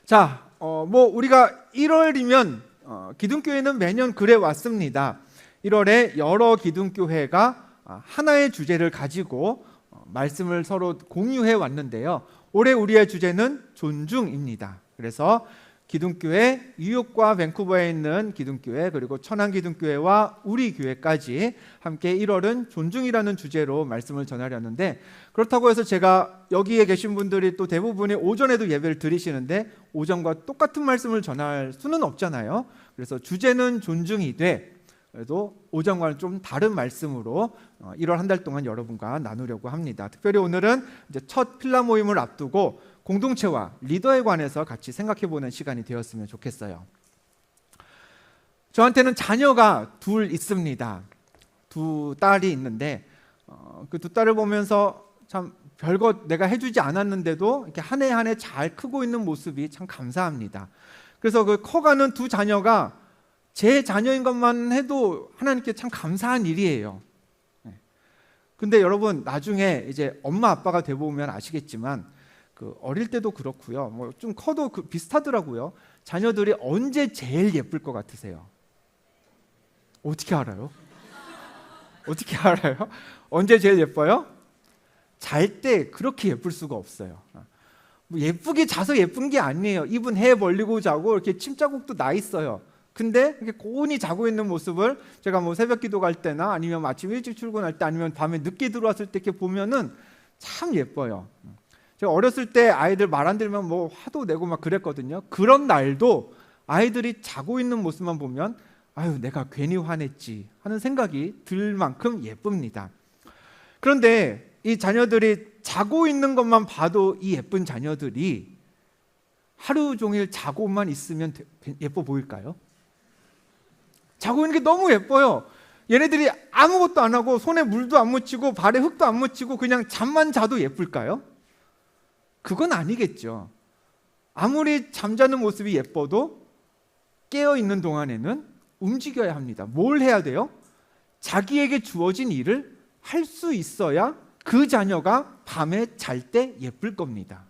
자, 우리가 1월이면 기둥교회는 매년 그래 왔습니다. 1월에 여러 기둥교회가 하나의 주제를 가지고 말씀을 서로 공유해 왔는데요. 올해 우리의 주제는 존중입니다. 그래서 기둥교회, 뉴욕과 밴쿠버에 있는 기둥교회, 그리고 천안기둥교회와 우리 교회까지 함께 1월은 존중이라는 주제로 말씀을 전하려는데, 그렇다고 해서 제가 여기에 계신 분들이 또 대부분이 오전에도 예배를 드리시는데 오전과 똑같은 말씀을 전할 수는 없잖아요. 그래서 주제는 존중이되 그래도 오전과는 좀 다른 말씀으로 1월 한 달 동안 여러분과 나누려고 합니다. 특별히 오늘은 이제 첫 필라 모임을 앞두고 공동체와 리더에 관해서 같이 생각해보는 시간이 되었으면 좋겠어요. 저한테는 자녀가 둘 있습니다. 두 딸이 있는데 그 두 딸을 보면서 참 별것 내가 해주지 않았는데도 이렇게 한 해 한 해 잘 크고 있는 모습이 참 감사합니다. 그래서 그 커가는 두 자녀가 제 자녀인 것만 해도 하나님께 참 감사한 일이에요. 근데 여러분, 나중에 이제 엄마 아빠가 돼보면 아시겠지만 그 어릴 때도 그렇고요. 좀 커도 비슷하더라고요. 자녀들이 언제 제일 예쁠 것 같으세요? 어떻게 알아요? 어떻게 알아요? 언제 제일 예뻐요? 잘 때 그렇게 예쁠 수가 없어요. 예쁘게 자서 예쁜 게 아니에요. 입은 해 벌리고 자고 이렇게 침자국도 나 있어요. 근데 이렇게 고온히 자고 있는 모습을 제가 새벽 기도 갈 때나 아니면 아침 일찍 출근할 때 아니면 밤에 늦게 들어왔을 때 이렇게 보면은 참 예뻐요. 제가 어렸을 때 아이들 말 안 들으면 화도 내고 막 그랬거든요. 그런 날도 아이들이 자고 있는 모습만 보면 아유, 내가 괜히 화냈지 하는 생각이 들 만큼 예쁩니다. 그런데 이 자녀들이 자고 있는 것만 봐도 이 예쁜 자녀들이 하루 종일 자고만 있으면 예뻐 보일까요? 자고 있는 게 너무 예뻐요. 얘네들이 아무것도 안 하고 손에 물도 안 묻히고 발에 흙도 안 묻히고 그냥 잠만 자도 예쁠까요? 그건 아니겠죠. 아무리 잠자는 모습이 예뻐도 깨어있는 동안에는 움직여야 합니다. 뭘 해야 돼요? 자기에게 주어진 일을 할 수 있어야 그 자녀가 밤에 잘 때 예쁠 겁니다.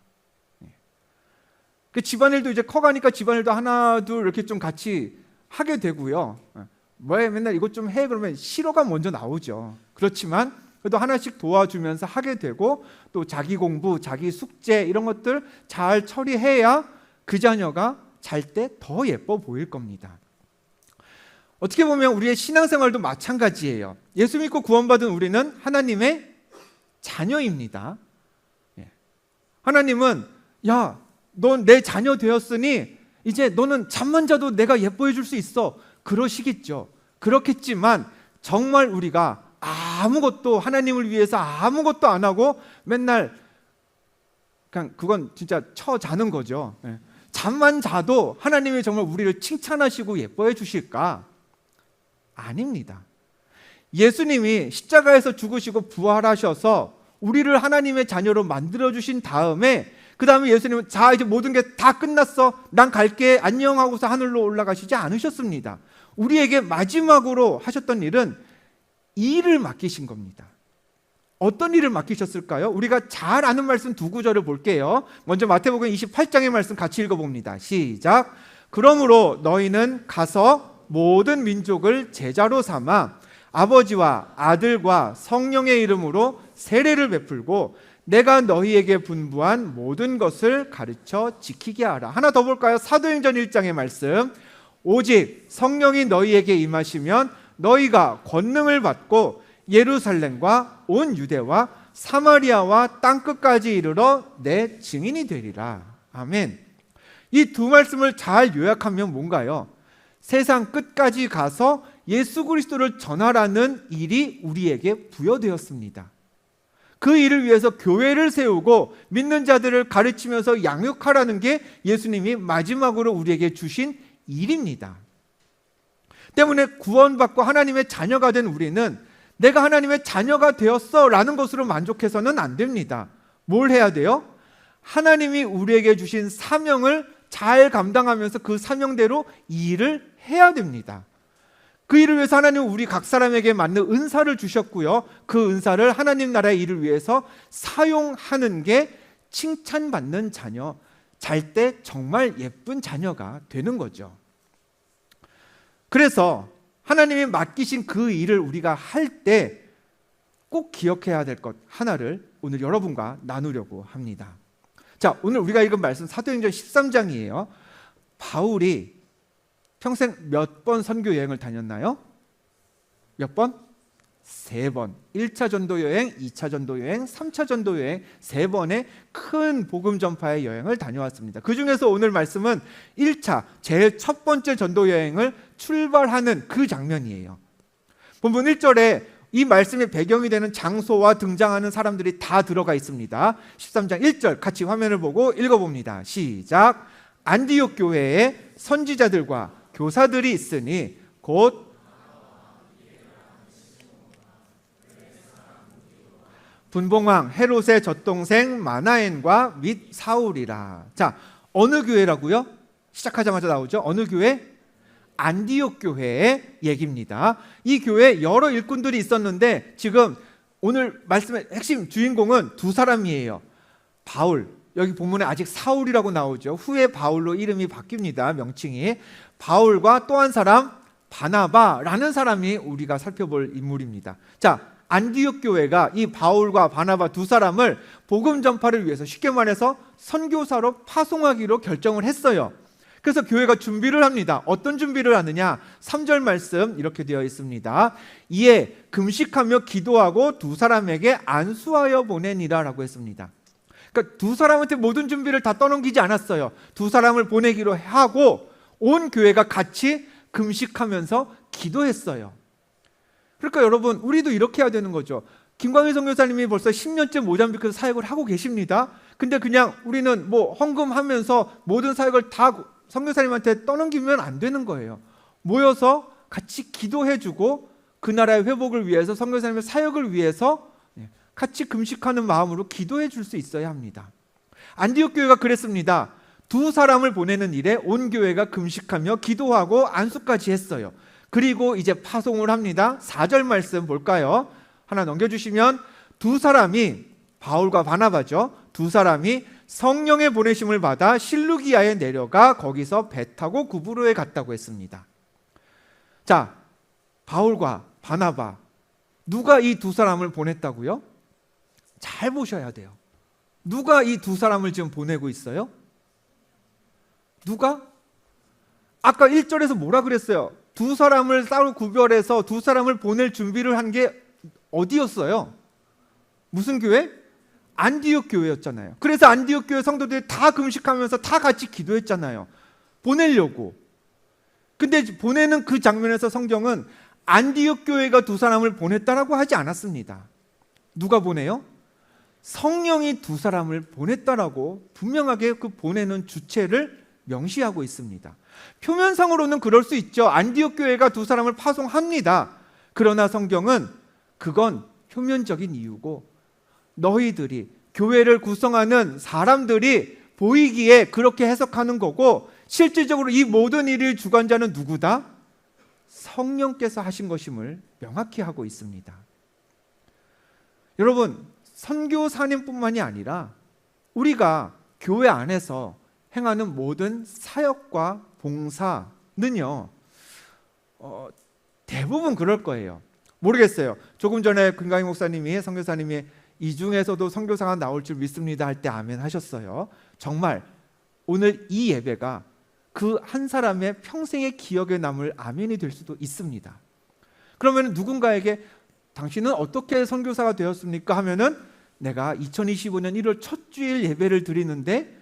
그 집안일도 이제 커가니까 집안일도 하나 둘 이렇게 좀 같이 하게 되고요. 왜 맨날 이것 좀 해 그러면 싫어가 먼저 나오죠. 그렇지만 그래도 하나씩 도와주면서 하게 되고 또 자기 공부, 자기 숙제 이런 것들 잘 처리해야 그 자녀가 잘 때 더 예뻐 보일 겁니다. 어떻게 보면 우리의 신앙생활도 마찬가지예요. 예수 믿고 구원받은 우리는 하나님의 자녀입니다. 하나님은 야, 넌 내 자녀 되었으니 이제 너는 잠만 자도 내가 예뻐해 줄 수 있어 그러시겠죠. 그렇겠지만 정말 우리가 아무것도 하나님을 위해서 아무것도 안 하고 맨날 그냥 그건 진짜 자는 거죠. 잠만 자도 하나님이 정말 우리를 칭찬하시고 예뻐해 주실까? 아닙니다. 예수님이 십자가에서 죽으시고 부활하셔서 우리를 하나님의 자녀로 만들어 주신 다음에 그 다음에 예수님은 자 이제 모든 게 다 끝났어 난 갈게 안녕 하고서 하늘로 올라가시지 않으셨습니다. 우리에게 마지막으로 하셨던 일은 일을 맡기신 겁니다. 어떤 일을 맡기셨을까요? 우리가 잘 아는 말씀 두 구절을 볼게요. 먼저 마태복음 28장의 말씀 같이 읽어봅니다. 시작. 그러므로 너희는 가서 모든 민족을 제자로 삼아 아버지와 아들과 성령의 이름으로 세례를 베풀고 내가 너희에게 분부한 모든 것을 가르쳐 지키게 하라. 하나 더 볼까요? 사도행전 1장의 말씀. 오직 성령이 너희에게 임하시면 너희가 권능을 받고 예루살렘과 온 유대와 사마리아와 땅끝까지 이르러 내 증인이 되리라. 아멘. 이 두 말씀을 잘 요약하면 뭔가요? 세상 끝까지 가서 예수 그리스도를 전하라는 일이 우리에게 부여되었습니다. 그 일을 위해서 교회를 세우고 믿는 자들을 가르치면서 양육하라는 게 예수님이 마지막으로 우리에게 주신 일입니다. 때문에 구원받고 하나님의 자녀가 된 우리는 내가 하나님의 자녀가 되었어 라는 것으로 만족해서는 안 됩니다. 뭘 해야 돼요? 하나님이 우리에게 주신 사명을 잘 감당하면서 그 사명대로 일을 해야 됩니다. 그 일을 위해서 하나님은 우리 각 사람에게 맞는 은사를 주셨고요. 그 은사를 하나님 나라의 일을 위해서 사용하는 게 칭찬받는 자녀, 잘 때 정말 예쁜 자녀가 되는 거죠. 그래서 하나님이 맡기신 그 일을 우리가 할 때 꼭 기억해야 될 것 하나를 오늘 여러분과 나누려고 합니다. 자, 오늘 우리가 읽은 말씀 사도행전 13장이에요. 바울이 평생 몇 번 선교 여행을 다녔나요? 몇 번? 3번. 1차 전도 여행, 2차 전도 여행, 3차 전도 여행 3번의 큰 복음 전파의 여행을 다녀왔습니다. 그 중에서 오늘 말씀은 1차, 제일 첫 번째 전도 여행을 출발하는 그 장면이에요. 본문 1절에 이 말씀의 배경이 되는 장소와 등장하는 사람들이 다 들어가 있습니다. 13장 1절 같이 화면을 보고 읽어봅니다. 시작. 안디옥 교회에 선지자들과 교사들이 있으니 곧 분봉왕 헤롯의 젖동생 마나엔과 및 사울이라. 자, 어느 교회라고요? 시작하자마자 나오죠. 어느 교회? 안디옥 교회의 얘기입니다. 이 교회에 여러 일꾼들이 있었는데 지금 오늘 말씀의 핵심 주인공은 두 사람이에요. 바울, 여기 본문에 아직 사울이라고 나오죠. 후에 바울로 이름이 바뀝니다. 명칭이. 바울과 또 한 사람 바나바라는 사람이 우리가 살펴볼 인물입니다. 자, 안디옥 교회가 이 바울과 바나바 두 사람을 복음 전파를 위해서, 쉽게 말해서 선교사로 파송하기로 결정을 했어요. 그래서 교회가 준비를 합니다. 어떤 준비를 하느냐? 3절 말씀 이렇게 되어 있습니다. 이에 금식하며 기도하고 두 사람에게 안수하여 보내니라 라고 했습니다. 그러니까 두 사람한테 모든 준비를 다 떠넘기지 않았어요. 두 사람을 보내기로 하고 온 교회가 같이 금식하면서 기도했어요. 그러니까 여러분, 우리도 이렇게 해야 되는 거죠. 김광희 선교사님이 벌써 10년째 모잠비크에서 사역을 하고 계십니다. 근데 그냥 우리는 뭐 헌금하면서 모든 사역을 다 선교사님한테 떠넘기면 안 되는 거예요. 모여서 같이 기도해주고 그 나라의 회복을 위해서, 선교사님의 사역을 위해서 같이 금식하는 마음으로 기도해 줄 수 있어야 합니다. 안디옥 교회가 그랬습니다. 두 사람을 보내는 일에 온 교회가 금식하며 기도하고 안수까지 했어요. 그리고 이제 파송을 합니다. 4절 말씀 볼까요? 하나 넘겨주시면, 두 사람이, 바울과 바나바죠. 두 사람이 성령의 보내심을 받아 실루기아에 내려가 거기서 배 타고 구브로에 갔다고 했습니다. 자, 바울과 바나바, 누가 이 두 사람을 보냈다고요? 잘 보셔야 돼요. 누가 이 두 사람을 지금 보내고 있어요? 누가? 아까 1절에서 뭐라 그랬어요? 두 사람을 따로 구별해서 두 사람을 보낼 준비를 한 게 어디였어요? 무슨 교회? 안디옥 교회였잖아요. 그래서 안디옥 교회 성도들이 다 금식하면서 다 같이 기도했잖아요. 보내려고. 근데 보내는 그 장면에서 성경은 안디옥 교회가 두 사람을 보냈다라고 하지 않았습니다. 누가 보내요? 성령이 두 사람을 보냈다라고 분명하게 그 보내는 주체를 명시하고 있습니다. 표면상으로는 그럴 수 있죠. 안디옥 교회가 두 사람을 파송합니다. 그러나 성경은 그건 표면적인 이유고, 너희들이, 교회를 구성하는 사람들이 보이기에 그렇게 해석하는 거고, 실질적으로 이 모든 일을 주관자는 누구다? 성령께서 하신 것임을 명확히 하고 있습니다. 여러분, 선교사님뿐만이 아니라 우리가 교회 안에서 행하는 모든 사역과 봉사는요, 대부분 그럴 거예요. 모르겠어요. 조금 전에 김광희 목사님이, 선교사님이 이 중에서도 선교사가 나올 줄 믿습니다 할 때 아멘 하셨어요. 정말 오늘 이 예배가 그 한 사람의 평생의 기억에 남을 아멘이 될 수도 있습니다. 그러면 누군가에게 당신은 어떻게 선교사가 되었습니까? 하면은 내가 2025년 1월 첫 주일 예배를 드리는데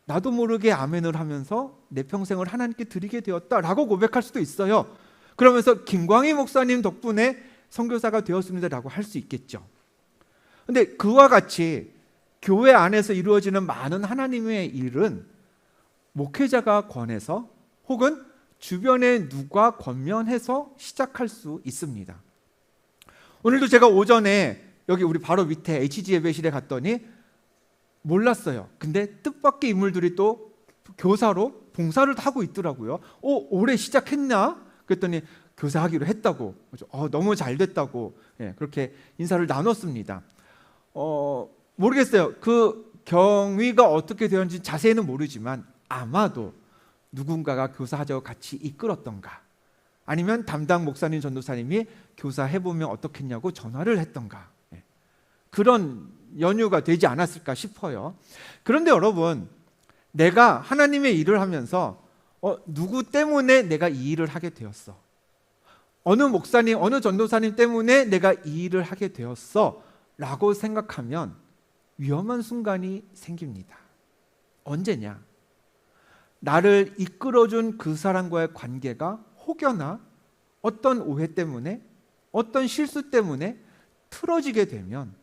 나도 모르게 아멘을 하면서 내 평생을 하나님께 드리게 되었다라고 고백할 수도 있어요. 그러면서 김광희 목사님 덕분에 선교사가 되었습니다라고 할 수 있겠죠. 근데 그와 같이 교회 안에서 이루어지는 많은 하나님의 일은 목회자가 권해서 혹은 주변에 누가 권면해서 시작할 수 있습니다. 오늘도 제가 오전에 여기 우리 바로 밑에 HG 예배실에 갔더니 몰랐어요. 근데 뜻밖의 인물들이 또 교사로 봉사를 하고 있더라고요. 올해 시작했나? 그랬더니 교사하기로 했다고, 너무 잘 됐다고, 그렇게 인사를 나눴습니다. 모르겠어요. 그 경위가 어떻게 되었는지 자세히는 모르지만 아마도 누군가가 교사하자고 같이 이끌었던가, 아니면 담당 목사님, 전도사님이 교사해보면 어떻겠냐고 전화를 했던가, 그런 연유가 되지 않았을까 싶어요. 그런데 여러분, 내가 하나님의 일을 하면서 누구 때문에 내가 이 일을 하게 되었어? 어느 목사님, 어느 전도사님 때문에 내가 이 일을 하게 되었어? 라고 생각하면 위험한 순간이 생깁니다. 언제냐? 나를 이끌어준 그 사람과의 관계가 혹여나 어떤 오해 때문에, 어떤 실수 때문에 틀어지게 되면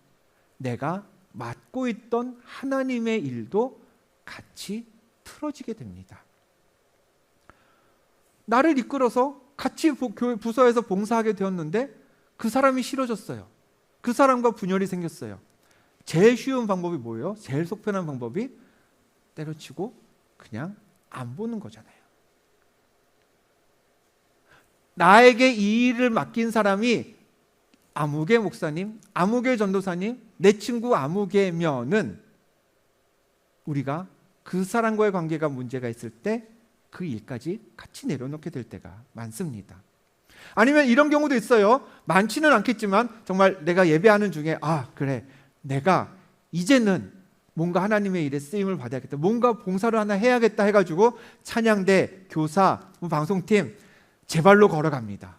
내가 맡고 있던 하나님의 일도 같이 틀어지게 됩니다. 나를 이끌어서 같이 교회 부서에서 봉사하게 되었는데 그 사람이 싫어졌어요. 그 사람과 분열이 생겼어요. 제일 쉬운 방법이 뭐예요? 제일 속편한 방법이 때려치고 그냥 안 보는 거잖아요. 나에게 이 일을 맡긴 사람이 아무개 목사님, 아무개 전도사님, 내 친구 아무개면은 우리가 그 사람과의 관계가 문제가 있을 때 그 일까지 같이 내려놓게 될 때가 많습니다. 아니면 이런 경우도 있어요. 많지는 않겠지만 정말 내가 예배하는 중에 그래, 내가 이제는 뭔가 하나님의 일에 쓰임을 받아야겠다, 뭔가 봉사를 하나 해야겠다 해가지고 찬양대, 교사, 방송팀 제 발로 걸어갑니다.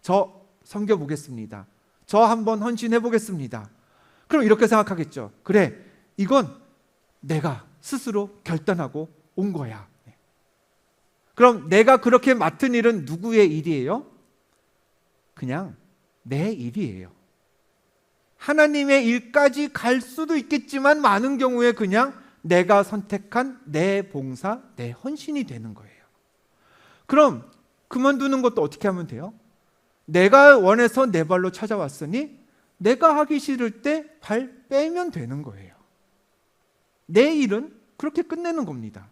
저 섬겨보겠습니다. 저 한번 헌신해보겠습니다. 그럼 이렇게 생각하겠죠. 그래, 이건 내가 스스로 결단하고 온 거야. 그럼 내가 그렇게 맡은 일은 누구의 일이에요? 그냥 내 일이에요. 하나님의 일까지 갈 수도 있겠지만 많은 경우에 그냥 내가 선택한 내 봉사, 내 헌신이 되는 거예요. 그럼 그만두는 것도 어떻게 하면 돼요? 내가 원해서 내 발로 찾아왔으니 내가 하기 싫을 때 발 빼면 되는 거예요. 내 일은 그렇게 끝내는 겁니다.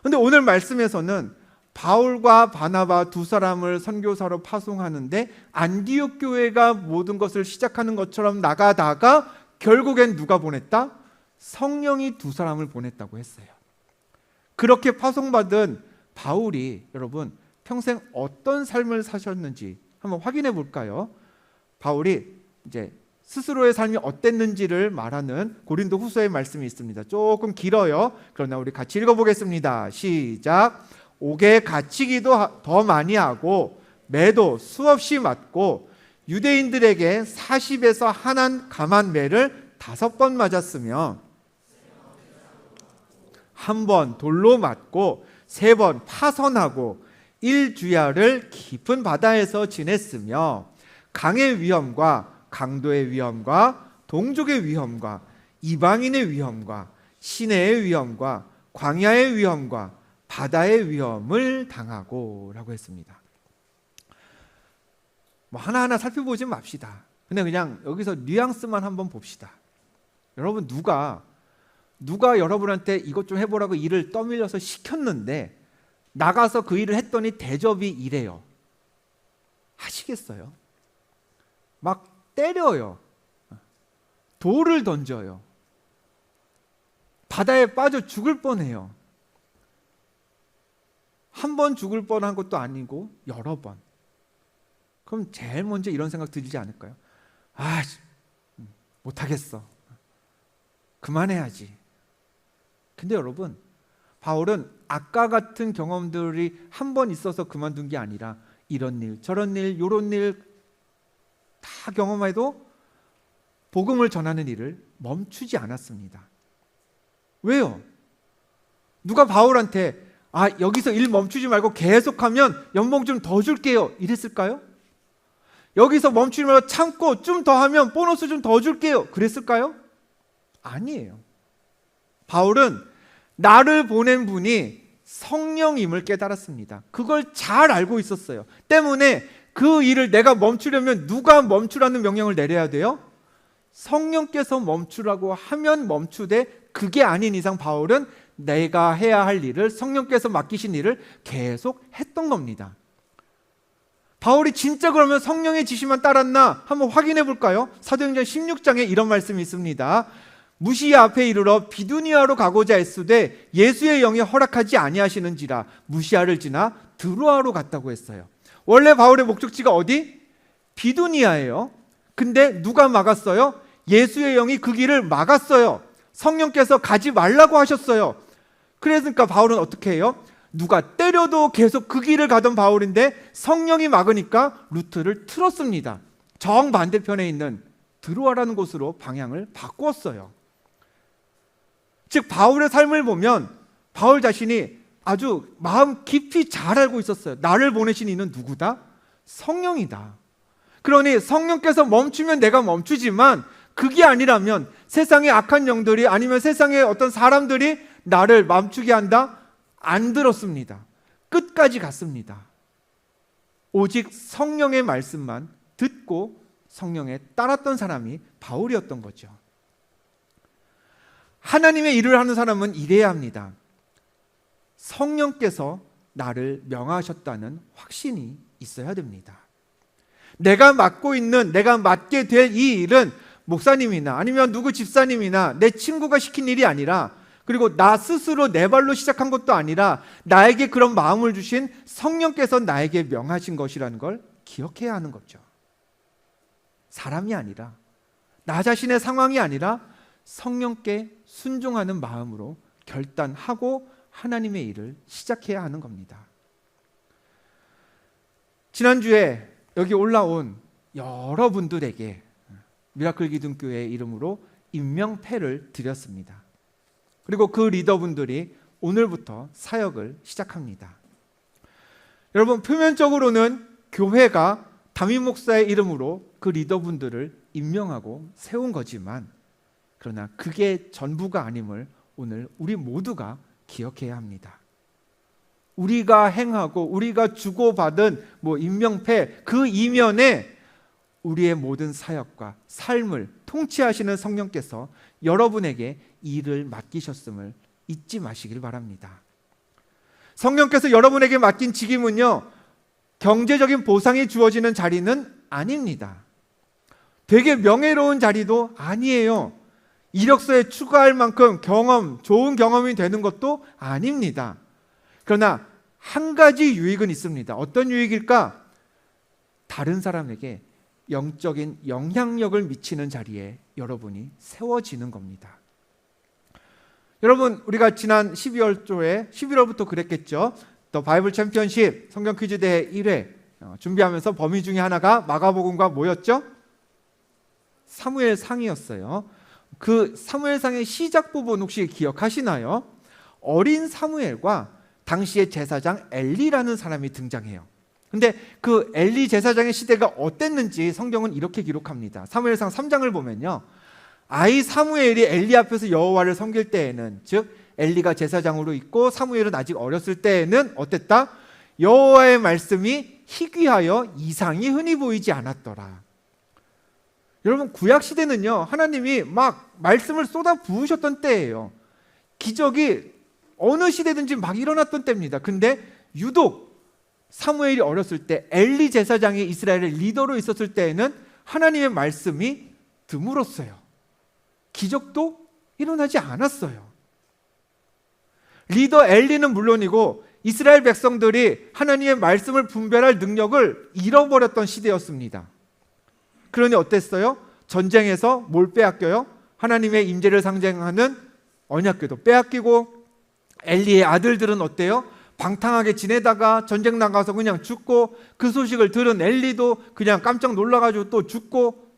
그런데 오늘 말씀에서는 바울과 바나바 두 사람을 선교사로 파송하는데 안디옥 교회가 모든 것을 시작하는 것처럼 나가다가 결국엔 누가 보냈다? 성령이 두 사람을 보냈다고 했어요. 그렇게 파송받은 바울이 여러분 평생 어떤 삶을 사셨는지 한번 확인해 볼까요? 바울이 이제 스스로의 삶이 어땠는지를 말하는 고린도 후서의 말씀이 있습니다. 조금 길어요. 그러나 우리 같이 읽어보겠습니다. 시작. 옥에 갇히기도 더 많이 하고 매도 수없이 맞고 유대인들에게 40에서 한한 감한 매를 5번 맞았으며 한 번 돌로 맞고 3번 파선하고 1주야를 깊은 바다에서 지냈으며 강의 위험과 강도의 위험과 동족의 위험과 이방인의 위험과 시내의 위험과 광야의 위험과 바다의 위험을 당하고 라고 했습니다. 하나하나 살펴보지 맙시다. 그냥 여기서 뉘앙스만 한번 봅시다. 여러분 누가 여러분한테 이것 좀 해보라고 일을 떠밀려서 시켰는데 나가서 그 일을 했더니 대접이 이래요. 하시겠어요? 막 때려요. 돌을 던져요. 바다에 빠져 죽을 뻔해요. 한 번 죽을 뻔한 것도 아니고 여러 번. 그럼 제일 먼저 이런 생각 들지 않을까요? 못하겠어. 그만해야지. 근데 여러분, 바울은 아까 같은 경험들이 한 번 있어서 그만둔 게 아니라 이런 일, 저런 일, 요런 일 다 경험해도 복음을 전하는 일을 멈추지 않았습니다. 왜요? 누가 바울한테 여기서 일 멈추지 말고 계속하면 연봉 좀 더 줄게요 이랬을까요? 여기서 멈추지 말고 참고 좀 더 하면 보너스 좀 더 줄게요 그랬을까요? 아니에요. 바울은 나를 보낸 분이 성령임을 깨달았습니다. 그걸 잘 알고 있었어요. 때문에 그 일을 내가 멈추려면 누가 멈추라는 명령을 내려야 돼요? 성령께서 멈추라고 하면 멈추되 그게 아닌 이상 바울은 내가 해야 할 일을, 성령께서 맡기신 일을 계속 했던 겁니다. 바울이 진짜 그러면 성령의 지시만 따랐나 한번 확인해 볼까요? 사도행전 16장에 이런 말씀이 있습니다. 무시야 앞에 이르러 비두니아로 가고자 했으되 예수의 영이 허락하지 아니하시는지라 무시야를 지나 드로아로 갔다고 했어요. 원래 바울의 목적지가 어디? 비두니아예요. 근데 누가 막았어요? 예수의 영이 그 길을 막았어요. 성령께서 가지 말라고 하셨어요. 그러니까 바울은 어떻게 해요? 누가 때려도 계속 그 길을 가던 바울인데 성령이 막으니까 루트를 틀었습니다. 정반대편에 있는 드로아라는 곳으로 방향을 바꾸었어요. 즉 바울의 삶을 보면 바울 자신이 아주 마음 깊이 잘 알고 있었어요. 나를 보내신 이는 누구다? 성령이다. 그러니 성령께서 멈추면 내가 멈추지만 그게 아니라면 세상의 악한 영들이 아니면 세상의 어떤 사람들이 나를 멈추게 한다? 안 들었습니다. 끝까지 갔습니다. 오직 성령의 말씀만 듣고 성령에 따랐던 사람이 바울이었던 거죠. 하나님의 일을 하는 사람은 이래야 합니다. 성령께서 나를 명하셨다는 확신이 있어야 됩니다. 내가 맡게 될 이 일은 목사님이나 아니면 누구 집사님이나 내 친구가 시킨 일이 아니라, 그리고 나 스스로 내 발로 시작한 것도 아니라 나에게 그런 마음을 주신 성령께서 나에게 명하신 것이라는 걸 기억해야 하는 거죠. 사람이 아니라, 나 자신의 상황이 아니라 성령께 순종하는 마음으로 결단하고 하나님의 일을 시작해야 하는 겁니다. 지난주에 여기 올라온 여러분들에게 미라클 기둥교회 이름으로 임명패를 드렸습니다. 그리고 그 리더분들이 오늘부터 사역을 시작합니다. 여러분, 표면적으로는 교회가 담임 목사의 이름으로 그 리더분들을 임명하고 세운 거지만, 그러나 그게 전부가 아님을 오늘 우리 모두가 기억해야 합니다. 우리가 행하고 우리가 주고받은 임명패, 그 이면에 우리의 모든 사역과 삶을 통치하시는 성령께서 여러분에게 일을 맡기셨음을 잊지 마시길 바랍니다. 성령께서 여러분에게 맡긴 직임은요, 경제적인 보상이 주어지는 자리는 아닙니다. 되게 명예로운 자리도 아니에요. 이력서에 추가할 만큼 좋은 경험이 되는 것도 아닙니다. 그러나 한 가지 유익은 있습니다. 어떤 유익일까? 다른 사람에게 영적인 영향력을 미치는 자리에 여러분이 세워지는 겁니다. 여러분, 우리가 지난 11월부터 그랬겠죠. 더 바이블 챔피언십 성경 퀴즈 대회 1회 준비하면서 범위 중에 하나가 마가복음과 뭐였죠? 사무엘상이었어요. 그 사무엘상의 시작 부분 혹시 기억하시나요? 어린 사무엘과 당시의 제사장 엘리라는 사람이 등장해요. 근데 그 엘리 제사장의 시대가 어땠는지 성경은 이렇게 기록합니다. 사무엘상 3장을 보면요, 아이 사무엘이 엘리 앞에서 여호와를 섬길 때에는, 즉 엘리가 제사장으로 있고 사무엘은 아직 어렸을 때에는 어땠다? 여호와의 말씀이 희귀하여 이상이 흔히 보이지 않았더라. 여러분, 구약 시대는요, 하나님이 막 말씀을 쏟아 부으셨던 때예요. 기적이 어느 시대든지 막 일어났던 때입니다. 근데 유독 사무엘이 어렸을 때, 엘리 제사장이 이스라엘의 리더로 있었을 때에는 하나님의 말씀이 드물었어요. 기적도 일어나지 않았어요. 리더 엘리는 물론이고 이스라엘 백성들이 하나님의 말씀을 분별할 능력을 잃어버렸던 시대였습니다. 그러니 어땠어요? 전쟁에서 뭘 빼앗겨요? 하나님의 임재를 상징하는 언약궤도 빼앗기고, 엘리의 아들들은 어때요? 방탕하게 지내다가 전쟁 나가서 그냥 죽고, 그 소식을 들은 엘리도 그냥 깜짝 놀라가지고 또 죽고,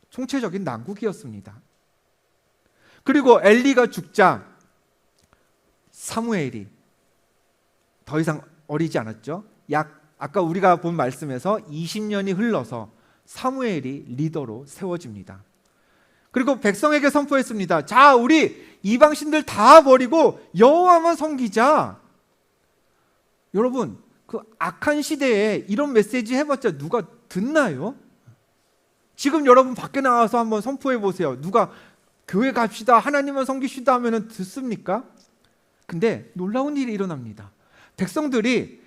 총체적인 난국이었습니다. 그리고 엘리가 죽자 사무엘이 더 이상 어리지 않았죠. 아까 우리가 본 말씀에서 20년이 흘러서 사무엘이 리더로 세워집니다. 그리고 백성에게 선포했습니다. 자, 우리 이방신들 다 버리고 여호와만 섬기자. 여러분, 그 악한 시대에 이런 메시지 해봤자 누가 듣나요? 지금 여러분 밖에 나와서 한번 선포해 보세요. 누가 교회 갑시다, 하나님만 섬기시다 하면 듣습니까? 근데 놀라운 일이 일어납니다. 백성들이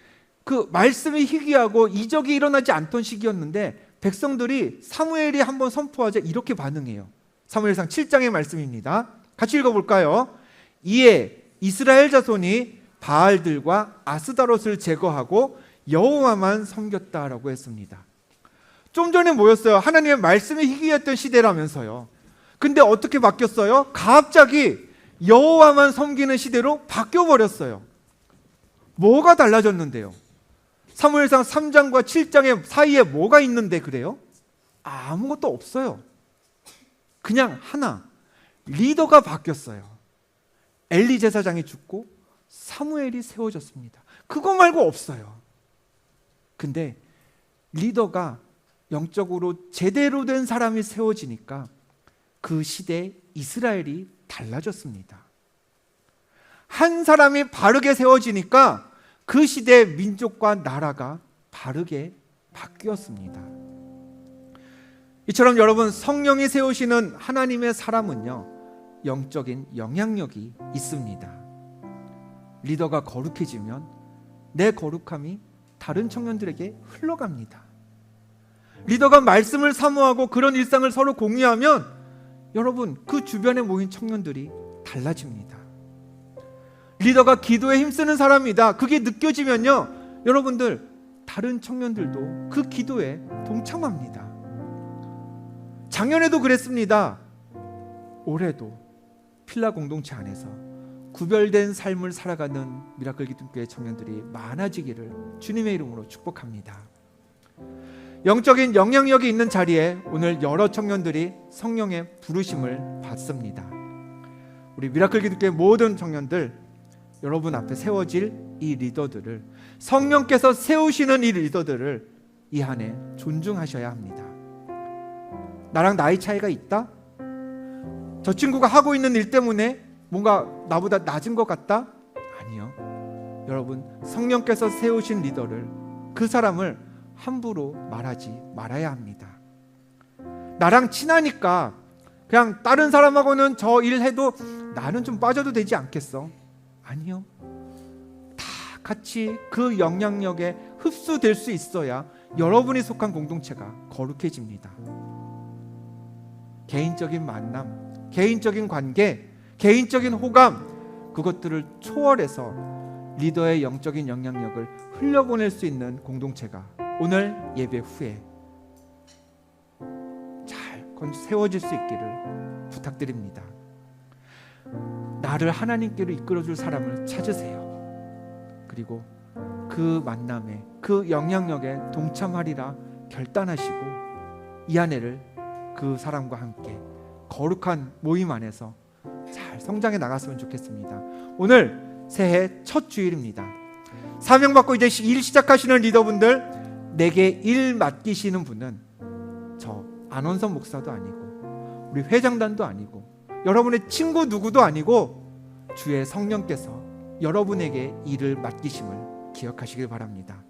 그 말씀이 희귀하고 이적이 일어나지 않던 시기였는데 백성들이 사무엘이 한번 선포하자 이렇게 반응해요. 사무엘상 7장의 말씀입니다. 같이 읽어볼까요? 이에 이스라엘 자손이 바알들과 아스다롯을 제거하고 여호와만 섬겼다라고 했습니다. 좀 전에 뭐였어요? 하나님의 말씀이 희귀했던 시대라면서요. 근데 어떻게 바뀌었어요? 갑자기 여호와만 섬기는 시대로 바뀌어버렸어요. 뭐가 달라졌는데요? 사무엘상 3장과 7장의 사이에 뭐가 있는데 그래요? 아무것도 없어요. 그냥 하나, 리더가 바뀌었어요. 엘리 제사장이 죽고 사무엘이 세워졌습니다. 그거 말고 없어요. 근데 리더가 영적으로 제대로 된 사람이 세워지니까 그 시대에 이스라엘이 달라졌습니다. 한 사람이 바르게 세워지니까 그 시대의 민족과 나라가 바르게 바뀌었습니다. 이처럼 여러분, 성령이 세우시는 하나님의 사람은요, 영적인 영향력이 있습니다. 리더가 거룩해지면 내 거룩함이 다른 청년들에게 흘러갑니다. 리더가 말씀을 사모하고 그런 일상을 서로 공유하면 여러분, 그 주변에 모인 청년들이 달라집니다. 리더가 기도에 힘쓰는 사람이다, 그게 느껴지면요, 여러분들 다른 청년들도 그 기도에 동참합니다. 작년에도 그랬습니다. 올해도 필라 공동체 안에서 구별된 삶을 살아가는 미라클 기쁨교회 청년들이 많아지기를 주님의 이름으로 축복합니다. 영적인 영향력이 있는 자리에 오늘 여러 청년들이 성령의 부르심을 받습니다. 우리 미라클 기독교의 모든 청년들, 여러분 앞에 세워질 이 리더들을, 성령께서 세우시는 이 리더들을 이 한 해 존중하셔야 합니다. 나랑 나이 차이가 있다? 저 친구가 하고 있는 일 때문에 뭔가 나보다 낮은 것 같다? 아니요. 여러분, 성령께서 세우신 리더를, 그 사람을 함부로 말하지 말아야 합니다. 나랑 친하니까 그냥 다른 사람하고는 저 일 해도 나는 좀 빠져도 되지 않겠어? 아니요. 다 같이 그 영향력에 흡수될 수 있어야 여러분이 속한 공동체가 거룩해집니다. 개인적인 만남, 개인적인 관계, 개인적인 호감, 그것들을 초월해서 리더의 영적인 영향력을 흘려보낼 수 있는 공동체가 오늘 예배 후에 잘 세워질 수 있기를 부탁드립니다. 나를 하나님께로 이끌어줄 사람을 찾으세요. 그리고 그 만남에, 그 영향력에 동참하리라 결단하시고 이 한 해를 그 사람과 함께 거룩한 모임 안에서 잘 성장해 나갔으면 좋겠습니다. 오늘 새해 첫 주일입니다. 사명받고 이제 일 시작하시는 리더분들, 내게 일 맡기시는 분은 저 안원선 목사도 아니고 우리 회장단도 아니고 여러분의 친구 누구도 아니고 주의 성령께서 여러분에게 일을 맡기심을 기억하시길 바랍니다.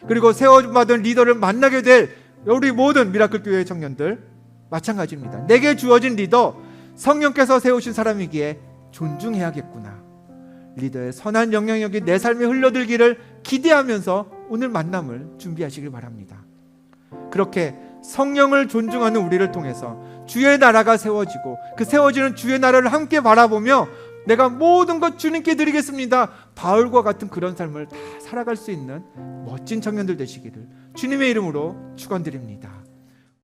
그리고 세워받은 리더를 만나게 될 우리 모든 미라클 교회의 청년들 마찬가지입니다. 내게 주어진 리더, 성령께서 세우신 사람이기에 존중해야겠구나. 리더의 선한 영향력이 내 삶에 흘러들기를 기대하면서 오늘 만남을 준비하시길 바랍니다. 그렇게 성령을 존중하는 우리를 통해서 주의 나라가 세워지고 그 세워지는 주의 나라를 함께 바라보며 내가 모든 것 주님께 드리겠습니다, 바울과 같은 그런 삶을 다 살아갈 수 있는 멋진 청년들 되시기를 주님의 이름으로 축원드립니다.